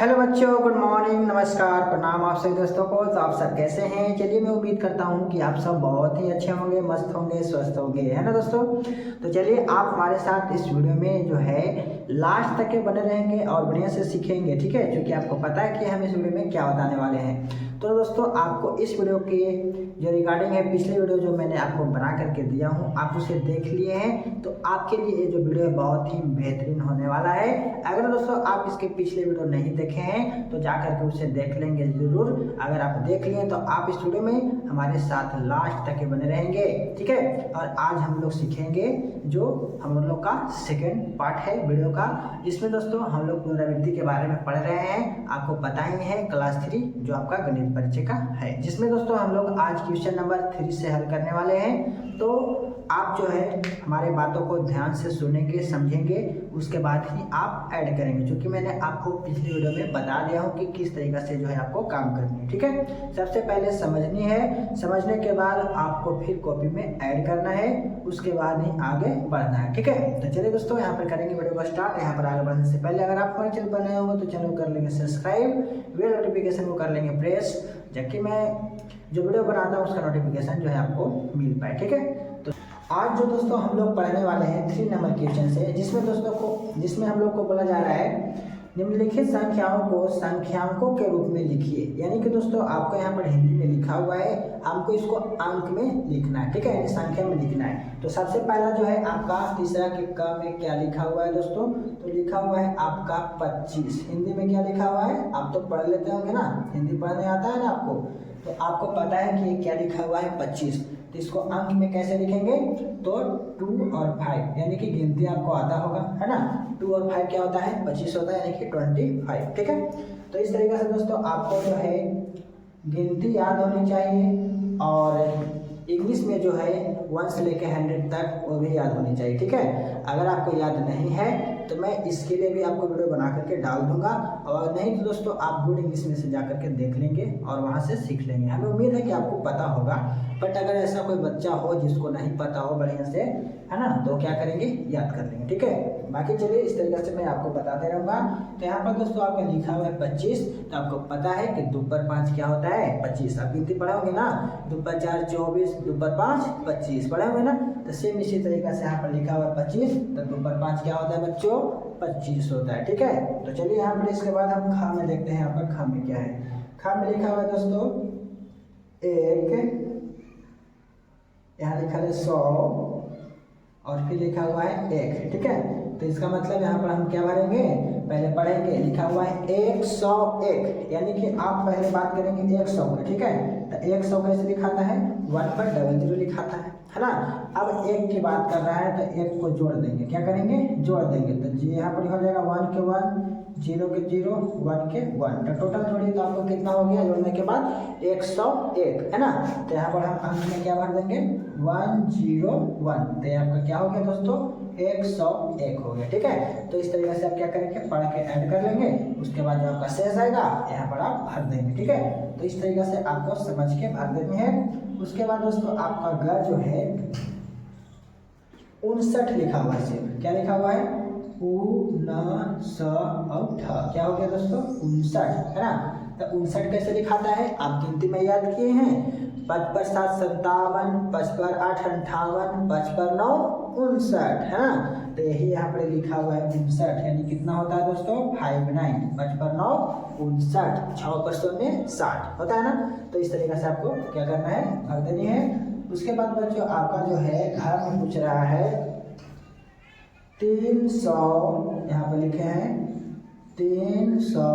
Hello बच्चों, good morning, नमस्कार, प्रणाम आप सभी दोस्तों को। तो आप सब कैसे हैं? चलिए, मैं उम्मीद करता हूं कि आप सब बहुत ही अच्छे होंगे, मस्त होंगे, स्वस्थ होंगे, है ना दोस्तों। तो चलिए, आप हमारे साथ इस वीडियो में जो है लास्ट तक के बने रहेंगे और बढ़िया से सीखेंगे, ठीक है। क्योंकि आपको पता है कि हम इस वीडियो में क्या बताने वाले हैं। तो दोस्तों, आपको इस वीडियो के जो रिगार्डिंग है, पिछले वीडियो जो मैंने आपको बना करके दिया हूँ, आप उसे देख लिए हैं, तो आपके लिए ये जो वीडियो है बहुत ही बेहतरीन होने वाला है। अगर दोस्तों आप इसके पिछले वीडियो नहीं देखे हैं तो जा करके उसे देख लेंगे जरूर। अगर आप देख लिए तो आप इस वीडियो में हमारे साथ लास्ट तक के बने रहेंगे, ठीक है। और आज हम लोग सीखेंगे जो हम लोग का सेकेंड पार्ट है वीडियो का, जिसमें दोस्तों हम लोग पुनरावृत्ति के बारे में पढ़ रहे हैं। आपको पता ही है क्लास 3 जो आपका गणित परिचय का है, जिसमें दोस्तों हम लोग आज क्वेश्चन नंबर 3 से हल करने वाले हैं। तो आप जो है हमारे बातों को ध्यान से सुनेंगे, समझेंगे, उसके बाद ही आप ऐड करेंगे। क्योंकि मैंने आपको पिछली वीडियो में बता दिया हूँ कि किस तरीके से जो है आपको काम करनी है, ठीक है। सबसे पहले समझनी है, समझने के बाद आपको फिर कॉपी में ऐड करना है, उसके बाद ही आगे बढ़ना है, ठीक है। तो चलिए दोस्तों, यहाँ पर करेंगे वीडियो को स्टार्ट। यहाँ पर आगे बढ़ने से पहले अगर आप हमारे चैनल पर नए होंगे तो चैनल को कर लेंगे सब्सक्राइब, बेल नोटिफिकेशन को कर लेंगे प्रेस, जबकि मैं जो वीडियो बनाता हूँ उसका नोटिफिकेशन जो है आपको मिल पाए, ठीक है। तो आज जो दोस्तों हम लोग पढ़ने वाले हैं 3 नंबर क्वेश्चन से, जिसमें हम लोग को बोला जा रहा है निम्नलिखित संख्याओं को संख्यांकों के रूप में लिखिए। यानी कि दोस्तों आपको यहाँ पर हिंदी में लिखा हुआ है, हमको इसको अंक में लिखना है, ठीक है, यानी संख्या में लिखना है। तो सबसे पहला जो है आपका तीसरा के क में क्या लिखा हुआ है दोस्तों? तो लिखा हुआ है आपका 25। हिंदी में क्या लिखा हुआ है? आप तो पढ़ लेते होंगे ना, हिंदी पढ़ने आता है ना आपको, तो आपको पता है कि ये क्या लिखा हुआ है 25। तो इसको अंक में कैसे लिखेंगे? तो 2 और 5, यानी कि गिनती आपको आता होगा, है ना। 2 और 5 क्या होता है? 25 होता है, यानी कि 25, ठीक है। तो इस तरीके से दोस्तों आपको जो है गिनती याद होनी चाहिए, और इंग्लिश में जो है 1 से लेकर 100 तक वो भी याद होनी चाहिए, ठीक है। अगर आपको याद नहीं है तो मैं इसके लिए भी आपको वीडियो बना करके डाल दूंगा, और नहीं तो दोस्तों आप गुड इंग्लिश में से जा करके देख लेंगे और वहाँ से सीख लेंगे। हमें उम्मीद है कि आपको पता होगा, बट अगर ऐसा कोई बच्चा हो जिसको नहीं पता हो बढ़िया से, है ना, तो क्या करेंगे? याद कर लेंगे, ठीक है। बाकी चलिए इस तरीके से मैं आपको बताते रहूँगा। तो यहाँ पर दोस्तों आपका लिखा हुआ है 25, तो आपको पता है कि 2 पर 5 क्या होता है? 25। आप गिनती पढ़े होंगे ना, 2 पर 4 24, 2 पर 5 25, पढ़े होंगे ना। तो सेम इसी तरीके से यहाँ पर लिखा हुआ है 25, तो 2 पर 5 क्या होता है बच्चों? 25 होता है, ठीक है। तो चलिए यहाँ पर इसके बाद हम खा में देखते हैं। यहाँ पर खा में क्या है? खा में लिखा हुआ है दोस्तों 1, यहाँ लिखा है 100, और फिर लिखा हुआ है 1, ठीक है। तो इसका मतलब यहाँ पर हम क्या भरेंगे? पहले पढ़ेंगे, लिखा हुआ है 101, यानी कि आप पहले बात करेंगे 100 की, ठीक है। तो 100 कैसे लिखाता है? 1 पर 00 लिखाता है ना। अब 1 की बात कर रहा है तो 1 को जोड़ देंगे, क्या करेंगे? जोड़ देंगे। तो जी यहाँ पर हो जाएगा 1 के 1, 0 के 0, 1 के 1, तो टोटल जोड़िए तो आपको कितना हो गया जोड़ने के बाद? 101, है ना। तो यहाँ पर हम अंक में क्या भर देंगे? 101। तो आपका क्या हो गया दोस्तों? 101 हो गया, ठीक है। तो इस तरीके से आप क्या करेंगे? पढ़ के ऐड कर लेंगे, उसके बाद जो आपका शेष आएगा यहाँ पर आप भर देंगे, ठीक है। तो इस तरीके से आपको समझ के भर देनी है। उसके बाद दोस्तों आपका ग जो है 59 लिखा हुआ है, सिर्फ क्या लिखा हुआ है? क्या हो गया दोस्तों? 59, है ना। तो 59 कैसे लिखाता है? आप गिनती में याद किए हैं, 5 पर 7 57, 5 पर 8 58, 5 पर 9 59, है ना। तो यही यहाँ पर लिखा हुआ है 59, यानी कितना होता है दोस्तों? 59, 5 पर 9 59, 6 पर 0 60 होता है ना। तो इस तरीके से आपको क्या करना है? भर देनी है। उसके बाद बच्चों आपका जो है घर में पूछ रहा है 300, यहाँ पर लिखे हैं 300,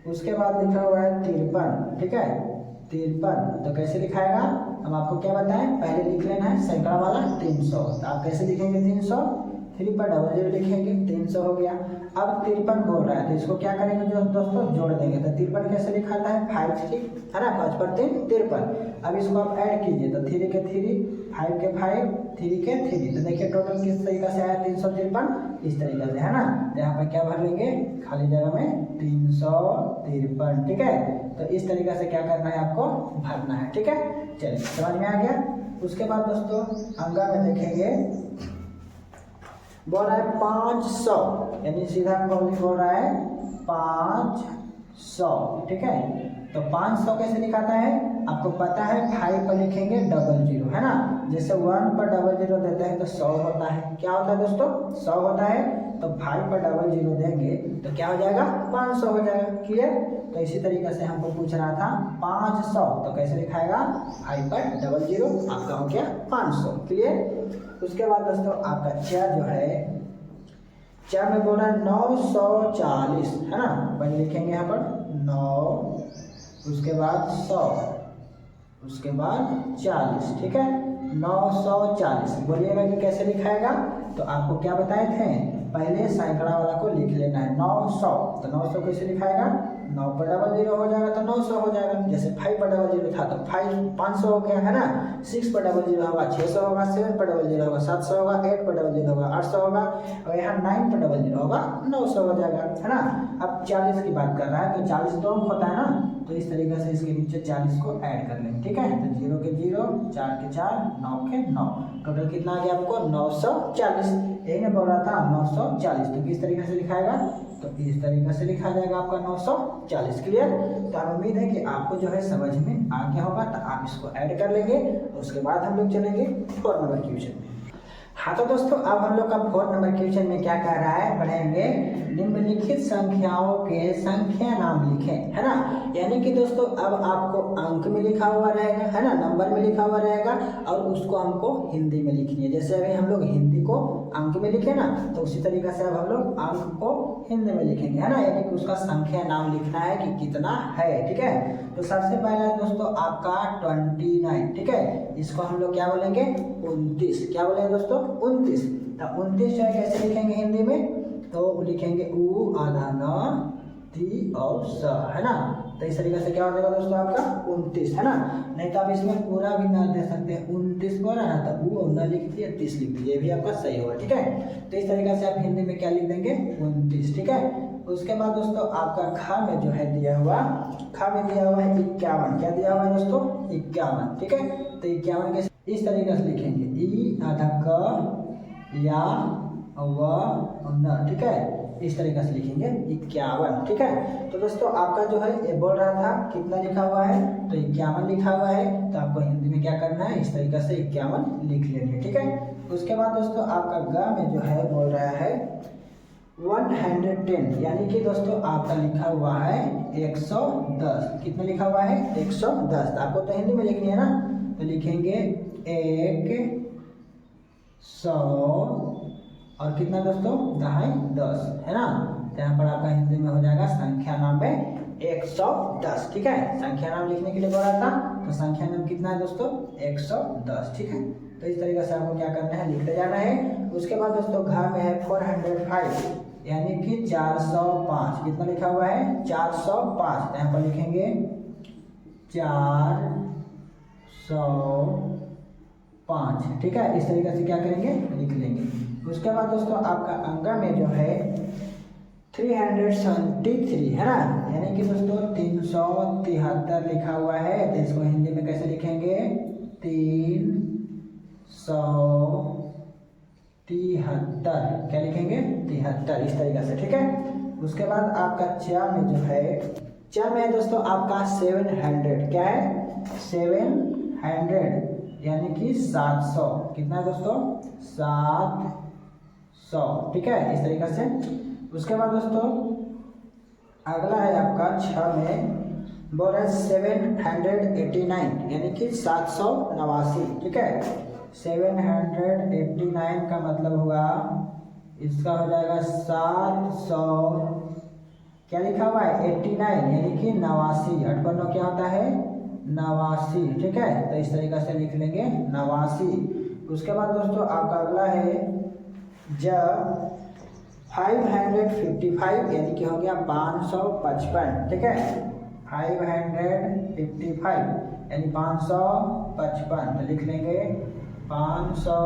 उसके बाद लिखा हुआ है 53, ठीक है, 53। तो कैसे लिखाएगा? हम आपको क्या बताएं, पहले लिख लेना है सैकड़ा वाला 300। तो आप कैसे लिखेंगे? 300, 3 पर 00 लिखेंगे, 300 हो गया। अब 53 बोल रहा है तो इसको क्या करेंगे जो दोस्तों? जोड़ देंगे। तो 53 कैसे लिखाता है? 5 3, है ना, 5 पर 3 53। अब इसको आप ऐड कीजिए, तो 3 के 3, 5 के 5, 3 के 3, तो देखिए टोटल किस तरीके से आया? 353, इस तरीके से, है ना। तो यहाँ पर क्या भर लेंगे? खाली जगह में 353, ठीक है। तो इस तरीके से क्या करना है? आपको भरना है, ठीक है। चलिए समझ में आ गया। उसके बाद दोस्तों अंगा में देखेंगे, बोल रहा है 500, यानी सीधा बोल रहा है 5 100, ठीक है। तो 500 कैसे लिखाता है आपको पता है, 5 पर लिखेंगे 00, है ना। जैसे 1 पर 00 देते हैं तो 100 होता है। क्या होता है दोस्तों, 100 होता है। तो 5 पर 00 देंगे तो क्या हो जाएगा, 500 हो जाएगा। क्लियर। तो इसी तरीके से हमको पूछ रहा था 500, तो कैसे लिखाएगा, 5 पर 00 आपका हो गया 500। क्लियर। उसके बाद दोस्तों आपका 4 जो है, 4 में बोला 940, है ना। पहले लिखेंगे यहाँ पर 9, उसके बाद 100, उसके बाद 40, ठीक है। 940 बोलिएगा कि कैसे लिखाएगा। तो आपको क्या बताए थे, पहले सैकड़ा वाला को लिख लेना है 900। तो 900 कैसे लिखाएगा, 9 पर 00 हो जाएगा तो 900 हो जाएगा। जैसे 5 पर 00 था तो 500 हो गया, है ना। 6 पर 00 होगा 600 होगा, 7 पर 00 होगा 700 होगा, 8 पर 00 होगा 800 होगा, और यहाँ 9 पर 00 होगा 900 हो जाएगा, है ना। अब 40 की बात कर रहा है तो 40 तो अंक होता है ना, तो इस तरीके से इसके नीचे 40 को ऐड कर लेंगे, ठीक है। तो 0 के 0, 4 के 4, 9 के 9, टोटल कितना आ गया आपको 940। यही ना बोल रहा था 940। तो किस तरीके से लिखाएगा, तो इस तरीके से लिखा जाएगा आपका 940। क्लियर। तो अब उम्मीद है कि आपको जो है समझ में आ गया होगा। तो आप इसको ऐड कर लेंगे, उसके बाद हम लोग चलेंगे 4 नंबर क्वेश्चन में। हाँ तो दोस्तों अब हम लोग का 4 नंबर क्वेश्चन में क्या कह रहा है, पढ़ेंगे निम्नलिखित संख्याओं के संख्या नाम लिखें, है ना। यानी कि दोस्तों अब आपको अंक में लिखा हुआ रहेगा, है ना, नंबर में लिखा हुआ रहेगा, और उसको हमको हिंदी में लिखनी है। जैसे अभी हम लोग हिंदी को अंक में लिखे ना, तो उसी तरीके से अब हम लोग अंक को हिंदी में लिखेंगे, है ना। यानी कि उसका संख्या नाम लिखना है कि कितना है, ठीक है। तो सबसे पहला दोस्तों आपका 29, ठीक है। इसको हम लोग क्या बोलेंगे, 29। क्या बोलेंगे दोस्तों, 29। तो 29 जो है कैसे लिखेंगे हिंदी में, तो लिखेंगे उ आधा न ती और स, है ना। तो इस तरीके से क्या हो जाएगा दोस्तों आपका 29, है ना। नहीं तो आप इसमें पूरा भी न दे सकते हैं, 29 बोला ना तो उ न लिख दिए 30 लिख दिए, ये भी आपका सही होगा, ठीक है। तो इस तरीके से आप हिंदी में क्या लिख देंगे, 29, ठीक है। उसके बाद दोस्तों आपका खा में जो है दिया हुआ, खा में दिया हुआ है 51। क्या दिया हुआ है दोस्तों, 51, ठीक है। तो 51 के इस तरीके से लिखेंगे, ई आधा क या व न, ठीक है। इस तरीके से लिखेंगे 51, ठीक है। तो दोस्तों आपका जो है ये बोल रहा था कितना लिखा हुआ है, तो 51 लिखा हुआ है। तो आपको हिंदी में क्या करना है, इस तरीके से 51 लिख लेंगे, ठीक है। उसके बाद दोस्तों आपका ग में जो है बोल रहा है 110, यानी कि दोस्तों आपका लिखा हुआ है 110। कितना लिखा हुआ है, 110। आपको तो हिंदी में लिखनी है ना, तो लिखेंगे 100 और कितना दोस्तों 10, है ना। तो यहाँ पर आपका हिंदी में हो जाएगा संख्या नाम में 110, ठीक है। संख्या नाम लिखने के लिए बोला था, तो संख्या नाम कितना है दोस्तों, 110, ठीक है। तो इस तरीके से आपको क्या करना है, लिखते जाना है। उसके बाद दोस्तों घर में है 405, यानी कि 405। कितना लिखा हुआ है, 405। यहाँ पर लिखेंगे 405, ठीक है। इस तरीके से क्या करेंगे, लिख लेंगे। उसके बाद दोस्तों आपका अंक में जो है 373, है ना। यानी कि दोस्तों 373 लिखा हुआ है। तो इसको हिंदी में कैसे लिखेंगे, 373। क्या लिखेंगे, 73, इस तरीके से, ठीक है। उसके बाद आपका चा में जो है, चा में है दोस्तों आपका 700। क्या है, 700 यानी कि 700। कितना है दोस्तों, 700, ठीक है। इस तरीके से। उसके बाद दोस्तों अगला है आपका 6 में बोल रहा है 789, यानी कि 789, ठीक है। 789 का मतलब हुआ, इसका हो जाएगा 700, क्या लिखा हुआ है 89, यानी कि 89। 8 पर 9 क्या होता है, 89, ठीक है। तो इस तरीके से लिख लेंगे 89। उसके बाद दोस्तों आपका अगला है जब 555, यानी कि हो गया 555, ठीक है। 555 यानी 555। तो लिख लेंगे 500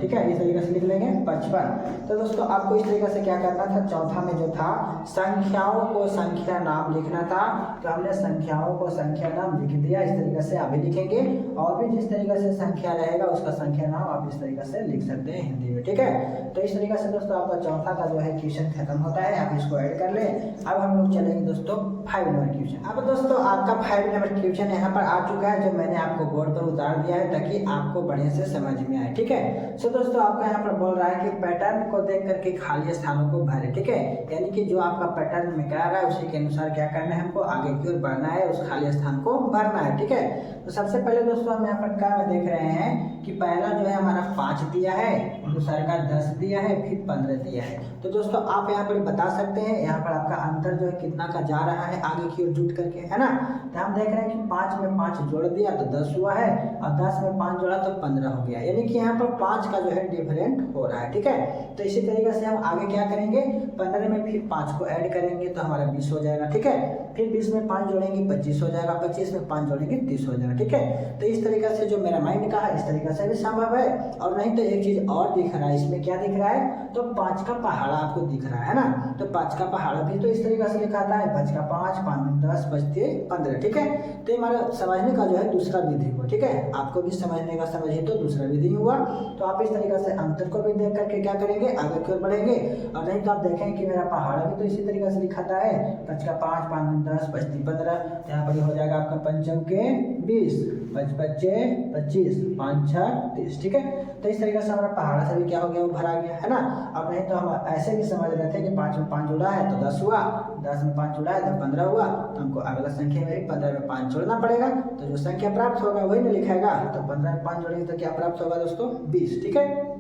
ठीक है। इस तरीके से लिख लेंगे 55। तो दोस्तों आपको इस तरीके से क्या करना था, चौथा में जो था संख्याओं को संख्या नाम लिखना था। तो हमने संख्याओं को संख्या नाम लिख दिया, इस तरीके से अभी लिखेंगे। और भी जिस तरीके से संख्या रहेगा उसका संख्या नाम आप इस तरीके से लिख सकते हैं हिंदी में, ठीक है। तो इस तरीके से दोस्तों आपका चौथा का जो है क्वेश्चन खत्म होता है, आप इसको ऐड कर ले। अब हम लोग चलेंगे दोस्तों 5 नंबर क्वेश्चन। अब दोस्तों आपका 5 नंबर क्वेश्चन यहाँ पर आ चुका है, जो मैंने आपको बोर्ड पर उतार दिया है ताकि आपको बढ़िया से समझ में आए, ठीक है। सो दोस्तों आपका यहाँ पर बोल रहा है कि पैटर्न को देख करके खाली स्थानों को भरे, ठीक है। यानी कि जो आपका पैटर्न में कह रहा है उसी के अनुसार क्या करना है, हमको आगे की ओर बढ़ना है, उस खाली स्थान को भरना है, ठीक है। तो सबसे पहले दोस्तों हम यहाँ पर क्या में देख रहे हैं कि पहला जो है हमारा 5 दिया है, दूसरा का 10 दिया है, फिर 15 दिया है। तो दोस्तों आप यहाँ पर बता सकते हैं यहाँ पर आपका अंतर जो है कितना का जा रहा है आगे की ओर जुट करके, है ना। तो हम देख रहे हैं कि 5 में 5 जोड़ दिया तो 10 हुआ है, और 10 में 5 जोड़ा तो 15 हो गया, यानी कि यहाँ पर 5 का जो है डिफरेंट हो रहा है, ठीक है। तो इसी तरीके से हम आगे क्या करेंगे, 15 में फिर 5 को ऐड करेंगे तो हमारा 20 हो जाएगा, ठीक है। फिर 20 में 5 जोड़ेंगे 25 हो जाएगा, 25 में 5 जोड़ेंगे 30 हो जाएगा, ठीक है। तो इस तरीके से जो मेरा माइंड का है इस तरीके से भी संभव है। और नहीं तो एक चीज और दिख रहा है, इसमें क्या दिख रहा है, तो 5 का पहाड़ा आपको दिख रहा है ना। तो 5 का पहाड़ा भी तो इस तरीके से लिखा था, 5 का 5, 5 में 10, 5 15, ठीक है। तो हमारा समझने का जो है दूसरा विधि हुआ, ठीक है। आपको भी समझने का समझिए तो दूसरा विधि हुआ। तो आप इस तरीके से अंतर को भी देख करके क्या करेंगे, आगे की ओर बढ़ेंगे। और नहीं तो आप देखें कि मेरा पहाड़ा भी तो इसी तरीके से लिखा था है, 5 का 5, 5 में 10, 5 15, यहाँ पर हो जाएगा आपका 5 के 20, 5 5 25, 5 6 30, ठीक है। तो इस तरीके से हमारा पहाड़ा से भी क्या हो गया, वो भरा गया, है ना। अब नहीं तो हम ऐसे भी समझ रहे थे कि 5 में 5 जुड़ा है तो 10 हुआ, 10 में 5 जुड़ा है तो 15 हुआ। तो हमको अगला संख्या में 15 में 5 जोड़ना पड़ेगा, तो जो संख्या प्राप्त होगा वही नहीं लिखेगा। तो 15 में 5 जोड़ेंगे तो क्या प्राप्त होगा दोस्तों, 20, ठीक है।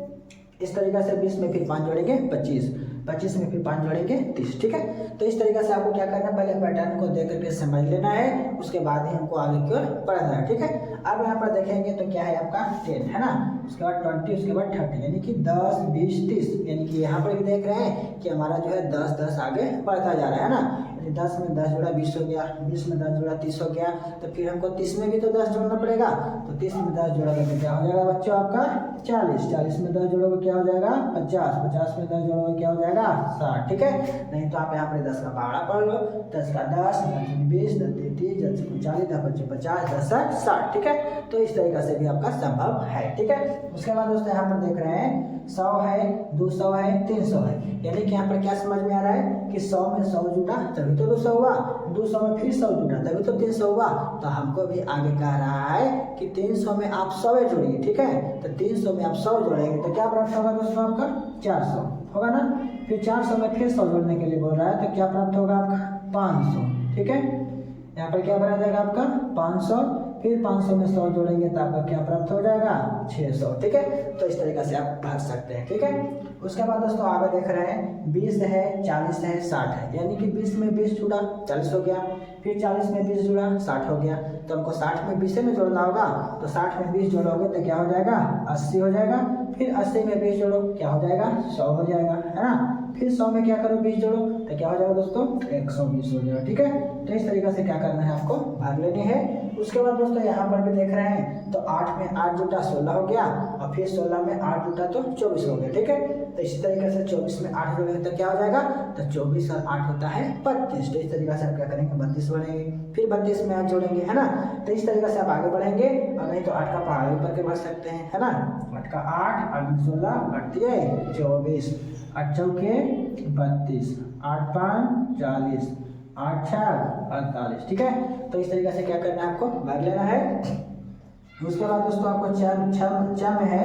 इस तरीके से 20 में फिर 5 जोड़ेंगे 25, 25 में फिर 5 जोड़ेंगे 30, ठीक है। तो इस तरीके से आपको क्या करना है, पहले पैटर्न को देख करके समझ लेना है, उसके बाद ही हमको आगे की ओर बढ़ना है, ठीक है। अब यहाँ पर देखेंगे तो क्या है आपका 10, है ना, उसके बाद 20, उसके बाद 30, यानी कि 10 20 30, यानी कि यहाँ पर भी देख रहे हैं कि हमारा जो है 10 10 आगे बढ़ता जा रहा है ना। 10 में 10 जोड़ा 20 हो गया, 20 में 10 जोड़ा 30 हो गया, तो फिर हमको 30 में भी तो 10 जोड़ना पड़ेगा। तो 30 में 10 जोड़ोगे तो क्या हो जाएगा बच्चों आपका 40, 40 में 10 जोड़ोगे क्या हो जाएगा 50, 50 में 10 जोड़ोगे क्या हो जाएगा 60, ठीक है। नहीं तो आप यहाँ पर 10 का पहाड़ा पढ़ लो, 10 का 10, 10 में 20, 10 में 30, 10 में 40, 10 में 50, 10 60, ठीक है। तो इस तरीके से भी आपका संभव है, ठीक है। उसके बाद दोस्तों यहाँ पर देख रहे हैं 100 है, 200 है, 300 है, यानी कि यहाँ पर क्या समझ में आ रहा है कि 100 में 100 जुटा तभी तो 200 हुआ, 200 में फिर 100 जुटा तभी तो 300 हुआ। तो हमको भी आगे कह रहा है कि 300 में आप 100 जोड़िए, ठीक है। तो 300 में आप 100 जोड़ेंगे तो क्या प्राप्त होगा दोस्तों आपका 400 होगा ना। फिर 400 में फिर 100 जोड़ने के लिए बोल रहा है तो क्या प्राप्त होगा आपका 500, ठीक है। यहाँ पर क्या बना जाएगा आपका 500, फिर 500 में 100 जोड़ेंगे तो आपका क्या प्राप्त हो जाएगा 600, ठीक है। तो इस तरीके से आप भर सकते हैं, ठीक है। उसके बाद दोस्तों आगे देख रहे हैं 20 है, 40 है, 60 है, यानी कि 20 में 20 जुड़ा 40 हो गया, फिर 40 में 20 जुड़ा 60 हो गया। तो हमको 60 में 20 में जोड़ना होगा, तो 60 में 20 जोड़ोगे तो क्या हो जाएगा 80 हो जाएगा, फिर 80 में 20 जोड़ो क्या हो जाएगा 100 हो जाएगा, है ना। फिर 100 में क्या करो 20 जोड़ो तो क्या हो जाएगा दोस्तों 120 हो जाएगा, ठीक है। तो इस तरीके से क्या करना है आपको भाग लेनी है। उसके बाद दोस्तों यहाँ पर भी देख रहे हैं तो 8 में 8 जुटा 16 हो गया, और फिर 16 में 8 जुटा तो 24 हो गया, ठीक है। तो इसी तरीके से 24 में 8 जोड़ेंगे तो क्या हो जाएगा, तो 24 और 8 होता है 32। तो इस तरीके से आप क्या करेंगे 32 बढ़ेंगे, फिर 32 में 8 जोड़ेंगे, है ना। तो इस तरीके से आप आगे बढ़ेंगे, और नहीं तो 8 का पहाड़ ऊपर के बढ़ सकते हैं, है ना। 8 का 8, 8 में 16, 8 24, 8 चौके 32, 8 5 40, 8 6 48, ठीक है। तो इस तरीके से क्या करना है आपको भाग लेना है। उसके बाद दोस्तों आपको छ में है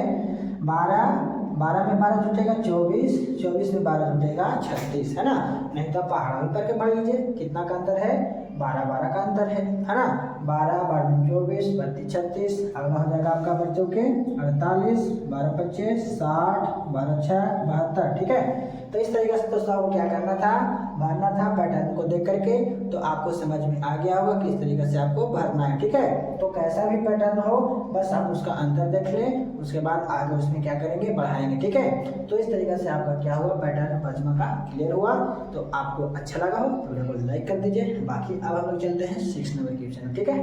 12, 12 में 12 जुटेगा 24, 24 में 12 जुटेगा 36, है ना। नहीं तो पहाड़ा ऊपर के बढ़ लीजिए, कितना का अंतर है 12 12 का अंतर है ना। 12 12 में 24, 32 36, अगला हो जाएगा आपका बच्चों के 48, 12 25 60, 12 6 72, ठीक है। तो इस तरीके से दोस्तों आपको क्या करना था, भरना था पैटर्न को देख करके। तो आपको समझ में आ गया होगा किस तरीके से आपको भरना है, ठीक है। तो कैसा भी पैटर्न हो बस आप उसका अंतर देख लें, उसके बाद आगे उसमें क्या करेंगे बढ़ाएंगे, ठीक है। तो इस तरीके से आपका क्या हुआ पैटर्न पचमा का क्लियर हुआ। तो आपको अच्छा लगा हो वीडियो को लाइक कर दीजिए। बाकी अब हम लोग चलते हैं 6 नंबर क्वेश्चन, ठीक है।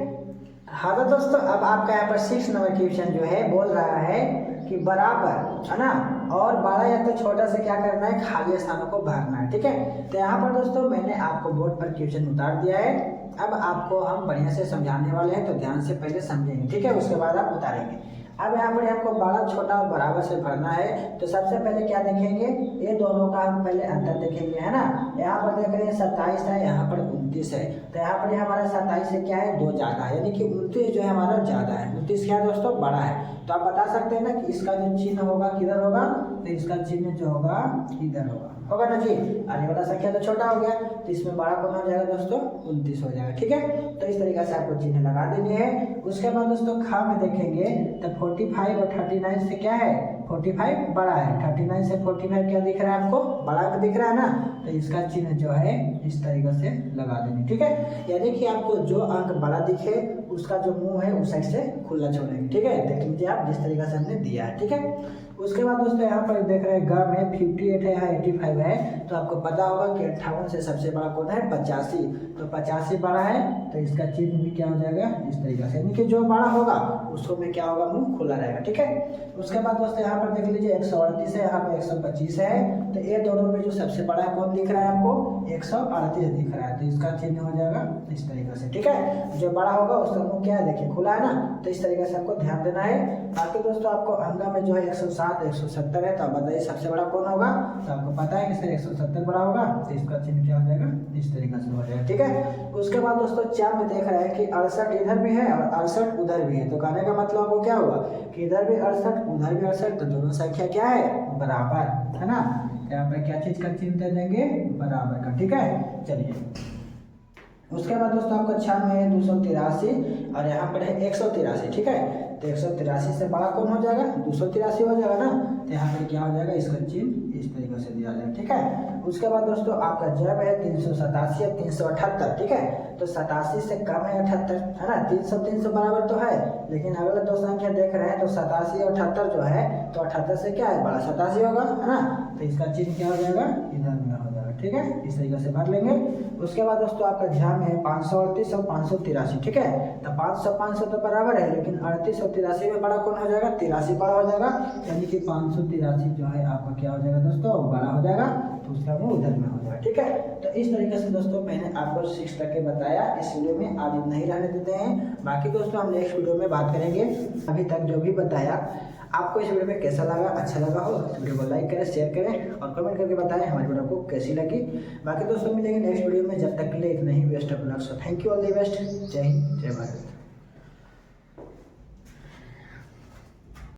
हाँ तो दोस्तों अब आपका यहाँ पर 6 नंबर क्वेश्चन जो है बोल रहा है कि बराबर, है ना, और बड़ा या तो छोटा से क्या करना है, खाली स्थानों को भरना है। ठीक है, तो यहाँ पर दोस्तों मैंने आपको बोर्ड पर क्वेश्चन उतार दिया है। अब आपको हम बढ़िया से समझाने वाले हैं, तो ध्यान से पहले समझेंगे। ठीक है, उसके बाद आप उतारेंगे। अब यहाँ पर आपको बड़ा छोटा और बराबर से भरना है। तो सबसे पहले क्या देखेंगे, ये दोनों का हम पहले अंतर देखेंगे, है ना। यहाँ पर देख रहे हैं 27 है, यहाँ पर 29 है। तो यहाँ पर हमारा 27 से क्या है, 2 ज़्यादा है, यानी कि 29 जो है हमारा ज़्यादा है। 29 क्या है दोस्तों, बड़ा है। तो आप बता सकते हैं ना कि इसका जो चिन्ह होगा किधर होगा, तो इसका चिन्ह जो होगा इधर होगा ना जी। आने वाला संख्या तो छोटा हो गया, तो इसमें बड़ा कौन हो जाएगा दोस्तों, 29 हो जाएगा। ठीक है, तो इस तरीके से आपको चिन्ह लगा देने हैं। उसके बाद दोस्तों खा में देखेंगे तो 45 और 39 से क्या है, 45 बड़ा है, 39 से 45 क्या दिख रहा है आपको, बड़ा दिख रहा है ना। तो इसका चिन्ह जो है इस तरीके से लगा देंगे। ठीक है, यानी कि आपको जो अंक बड़ा दिखे उसका जो मुंह है उस साइड से खुला छोड़ेंगे। ठीक है, देख लीजिए आप जिस तरीके से हमने दिया है। ठीक है, उसके बाद दोस्तों यहाँ पर देख रहे हैं ग में 58 है, यहाँ 85 है। तो आपको पता होगा कि 58 से सबसे बड़ा कौन है, 85। तो 85 बड़ा है, तो इसका चिन्ह भी क्या हो जाएगा, इस तरीके से, यानी कि जो बड़ा होगा उसको में क्या होगा, मुंह खुला रहेगा। ठीक है, उसके बाद दोस्तों यहाँ पर देख लीजिए 138 है, यहाँ पर 125 है। तो ये दोनों में जो सबसे बड़ा है कौन दिख रहा है आपको, 138 दिख रहा है। तो इसका चिन्ह हो जाएगा इस तरीके से। ठीक है, जो बड़ा होगा उसका मुंह क्या है, देखिए खुला है ना। तो इस तरीके से आपको ध्यान देना है। बाकी दोस्तों आपको अंगा में जो है 107 170 है। तो आप बताइए सबसे बड़ा कौन होगा, तो आपको पता है कि सर 170 बड़ा होगा। तो इसका चिन्ह क्या हो जाएगा, इस तरीके से हो जाएगा। ठीक है, उसके बाद दोस्तों 4 में देख रहा है कि 68 इधर भी है और 68 उधर भी है। तो कहने का मतलब आपको क्या हुआ कि इधर भी 68 उधर भी 68, तो दोनों संख्या क्या है, बराबर है ना। यहाँ पर क्या चीज का चिन्ह दे देंगे, बराबर का। ठीक है, चलिए उसके बाद दोस्तों आपको 6 में है 283 और यहाँ पर है 183। ठीक है, तो 183 से बड़ा कौन हो जाएगा, 283 हो जाएगा ना। तो यहाँ पर क्या हो जाएगा, इसका चिन्ह इस तरीके से दिया जाएगा। ठीक है, उसके बाद दोस्तों आपका जब है 387 या 378। ठीक है, तो 87 से कम है 78, है ना। 300 बराबर तो है, लेकिन अगले दो संख्या देख रहे हैं तो 87 और 78 जो है, तो 78 से क्या है, बड़ा 87 होगा, है ना। तो इसका चिन्ह क्या हो जाएगा, इधर में हो जाएगा। ठीक है, इस तरीके से भर लेंगे। उसके बाद दोस्तों आपका ध्यान है 538 और 583। ठीक है, तो 500 तो बराबर है, लेकिन 38 और 83 में बड़ा कौन हो जाएगा, 83 बड़ा हो जाएगा। यानी कि 583 जो है आपका क्या हो जाएगा दोस्तों, बड़ा हो जाएगा। तो उसका मुंह उधर में हो जाएगा। ठीक है, तो इस तरीके से दोस्तों मैंने आपको 6 तक के बताया। इस वीडियो में आज इतना ही रहने देते हैं, बाकी दोस्तों हम नेक्स्ट वीडियो में बात करेंगे। अभी तक जो भी बताया आपको इस वीडियो में कैसा लगा, अच्छा लगा हो तो वीडियो को लाइक करें, शेयर करें और कमेंट करके बताएं हमारी वीडियो को कैसी लगी। बाकी दोस्तों मिलेंगे नेक्स्ट वीडियो में, जब तक के लिए इतना ही। Best of luck. So thank you, all the best. जय हिंद, जय भारत।